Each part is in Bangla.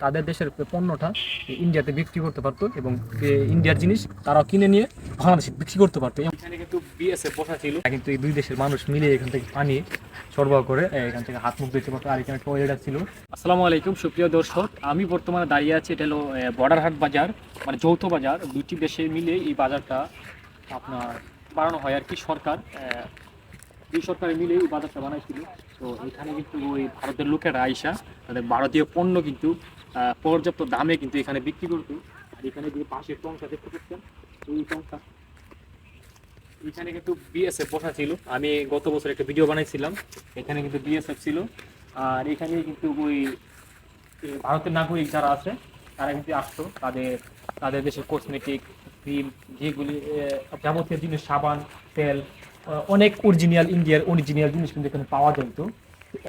তাদের দেশের পণ্যটা ইন্ডিয়াতে বিক্রি করতে পারতো এবং ইন্ডিয়ার জিনিস তারাও কিনে নিয়ে বাংলাদেশে বিক্রি করতে পারতো। এখানে কিন্তু বিএসএফ বসা ছিল, কিন্তু এই দুই দেশের মানুষ মিলে এখান থেকে পানি সরবরাহ করে এখান থেকে হাত মুখ ধুতে পারতো। আর এখানে টয়লেট ছিল। আসসালামু আলাইকুম সুপ্রিয় দর্শক, আমি বর্তমানে দাঁড়িয়ে আছি, এটা হলো বর্ডারহাট বাজার, মানে যৌথ বাজার। দুটি দেশে মিলে এই বাজারটা আপনার বানানো হয় আর কি। দুই সরকারে মিলে এই বাজারটা বানাইছিল। তো এখানে কিন্তু ওই ভারতের লোকেরা আইসা তাদের ভারতীয় পণ্য কিন্তু পর্যাপ্ত দামে কিন্তু এখানে বিক্রি করতো। আর এখানে যে পাশের টংটা দেখতে পাচ্ছেন, ওই টংটা এখানে কিন্তু বিএসএফ বসা ছিল। আমি গত বছর একটা ভিডিও বানাইছিলাম, এখানে কিন্তু বিএসএফ ছিল। আর এখানে কিন্তু ওই ভারতের নাগরিক যারা আছে তারা কিন্তু আসতো, তাদের তাদের দেশের কসমেটিক, ক্রিম, যেগুলি যাবতীয় জিনিস, সাবান, তেল, অনেক ইন্ডিয়ার অরিজিনাল জিনিস কিন্তু এখানে পাওয়া যেত।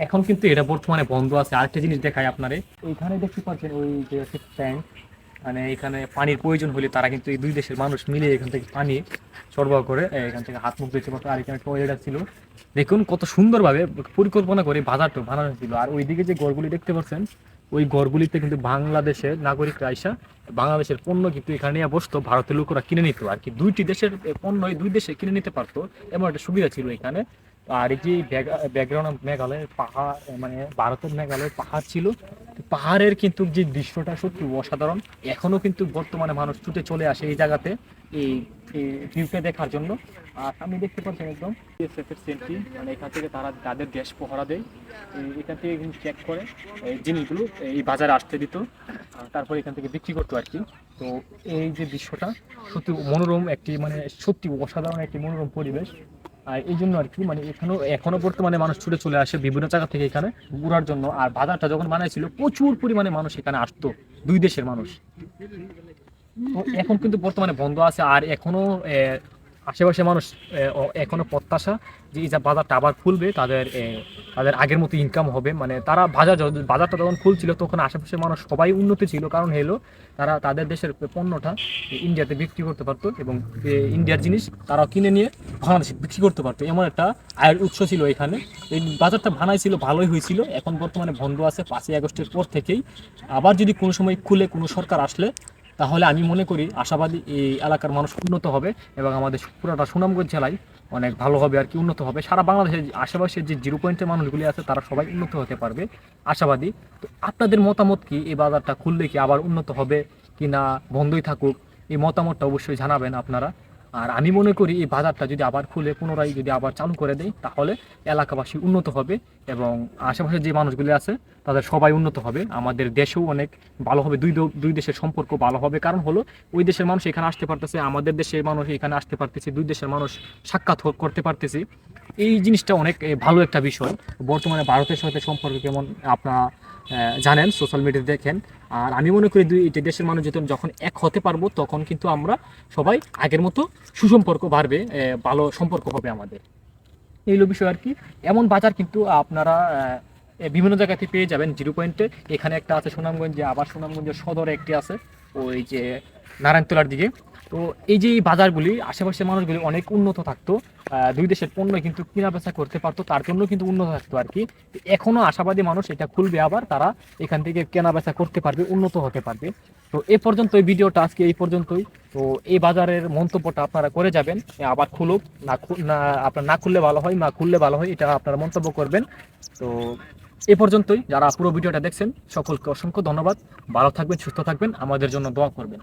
এখন কিন্তু এটা বর্তমানে বন্ধ আছে। আরেকটা জিনিস দেখায় আপনারে, ওইখানে দেখতে পাচ্ছেন ওই যে ট্যাঙ্ক, মানে এখানে পানির প্রয়োজন হলে তারা কিন্তু এই দুই দেশের মানুষ মিলে এখান থেকে পানি সরবরাহ করে এখান থেকে হাত মুখ ধুতে পারতো। আর এখানে টয়লেট ছিল। দেখুন কত সুন্দরভাবে পরিকল্পনা করে বাজারটা বানানো ছিল। আর ওইদিকে যে ঘরগুলি দেখতে পাচ্ছেন, ওই ঘরগুলিতে কিন্তু বাংলাদেশের নাগরিকরা আইসা বাংলাদেশের পণ্য কিন্তু এখানে নিয়ে বসতো, ভারতের লোকেরা কিনে নিত আর কি। দুইটি দেশের পণ্য দুই দেশে কিনে নিতে পারতো, এমন একটা সুবিধা ছিল এখানে। আর এই যে ব্যাকগ্রাউন্ড মেঘালয়ের পাহাড়, মানে ভারতের মেঘালয়ের পাহাড় ছিল। পাহাড়ের কিন্তু যে দৃশ্যটা সত্যি অসাধারণ। এখনো কিন্তু বর্তমানে মানুষ ছুটে চলে আসে এই জায়গাতে এই ভিউকে দেখার জন্য। আর আমি দেখতে পাচ্ছেন একদম বিএসএফ এর সেন্ট্রি, মানে এখান থেকে তারা তাদের দেশ পহরা দেয়। এখান থেকে কিন্তু চেক করে এই জিনিসগুলো এই বাজারে আসতে দিত, তারপর এখান থেকে বিক্রি করতো আর কি। তো এই যে দৃশ্যটা সত্যি মনোরম একটি, মানে সত্যি অসাধারণ একটি মনোরম পরিবেশ। আর এই জন্য আর কি, মানে এখনো বর্তমানে মানুষ ছুটে চলে আসে বিভিন্ন জায়গা থেকে এখানে ঘোরার জন্য। আর বাজারটা যখন বানাইছিল প্রচুর পরিমাণে মানুষ এখানে আসতো, দুই দেশের মানুষ। তো এখন কিন্তু বর্তমানে বন্ধ আছে। আর এখনো আশেপাশে মানুষ এখনো প্রত্যাশা যে এই যে বাজারটা আবার খুলবে, তাদের আগের মতো ইনকাম হবে। মানে তারা বাজারটা যখন খুলছিল তখন আশেপাশের মানুষ সবাই উন্নতি ছিল, কারণ হলো তারা তাদের দেশের পণ্যটা ইন্ডিয়াতে বিক্রি করতে পারতো এবং ইন্ডিয়ার জিনিস তারাও কিনে নিয়ে বাংলাদেশে বিক্রি করতে পারতো। এমন একটা আয়ের উৎস ছিল এখানে। এই বাজারটা বানাইছিল, ভালোই হয়েছিল। এখন বর্তমানে বন্ধ আছে 5ই আগস্টের পর থেকেই। আবার যদি কোনো সময় খুলে, কোনো সরকার আসলে, তাহলে আমি মনে করি আশাবাদী এই এলাকার মানুষ উন্নত হবে এবং আমাদের পুরোটা সুনামগঞ্জ জেলায় অনেক ভালো হবে আর কি, উন্নত হবে। সারা বাংলাদেশের আশেপাশের যে 0 পয়েন্টের মানুষগুলি আছে তারা সবাই উন্নত হতে পারবে, আশাবাদী। তো আপনাদের মতামত কি? এই বাজারটা খুললে কি আবার উন্নত হবে কি না বন্ধই থাকুক? এই মতামতটা অবশ্যই জানাবেন আপনারা। আর আমি মনে করি এই বাজারটা যদি আবার খুলে পুনরায় যদি আবার চালু করে দেয়, তাহলে এলাকাবাসী উন্নত হবে এবং আশেপাশের যে মানুষগুলি আছে তাদের সবাই উন্নত হবে। আমাদের দেশেও অনেক ভালো হবে, দুই দেশের সম্পর্ক ভালো হবে। কারণ হলো ওই দেশের মানুষ এখানে আসতে পারতেছে, আমাদের দেশের মানুষ এখানে আসতে পারতেছে, দুই দেশের মানুষ সাক্ষাৎ করতে পারতেছে। এই জিনিসটা অনেক ভালো একটা বিষয়। বর্তমানে ভারতের সাথে সম্পর্ক কেমন আপনারা জানেন, সোশ্যাল মিডিয়া দেখেন। আর আমি মনে করি দুই দেশের মানুষ যখন এক হতে পারবো, তখন কিন্তু আমরা সবাই আগের মতো সুসম্পর্ক বাড়বে, ভালো সম্পর্ক হবে আমাদের। এই হলো বিষয় আর কি। এমন বাজার কিন্তু আপনারা বিভিন্ন জায়গাতে পেয়ে যাবেন। 0 পয়েন্টে এখানে একটা আছে সুনামগঞ্জে, আবার সুনামগঞ্জের সদরে একটি আছে ওই যে নারায়ণতলার দিকে। তো এই যে এই বাজারগুলি, আশেপাশের মানুষগুলি অনেক উন্নত থাকতো, দুই দেশের পণ্য কিন্তু কেনা বেচা করতে পারতো, তার জন্য কিন্তু উন্নত থাকতো আর কি। এখনো আশাবাদী মানুষ, এটা খুলবে আবার, তারা এখান থেকে কেনা বেচা করতে পারবে, উন্নত হতে পারবে। তো এ পর্যন্ত এই ভিডিওটা আজকে এই পর্যন্তই। তো এই বাজারের মন্তব্যটা আপনারা করে যাবেন, আবার খুলুক না আপনার না খুললে ভালো হয়, না খুললে ভালো হয়, এটা আপনারা মন্তব্য করবেন। তো এ পর্যন্তই। যারা পুরো ভিডিওটা দেখছেন সকলকে অসংখ্য ধন্যবাদ। ভালো থাকবেন, সুস্থ থাকবেন, আমাদের জন্য দোয়া করবেন।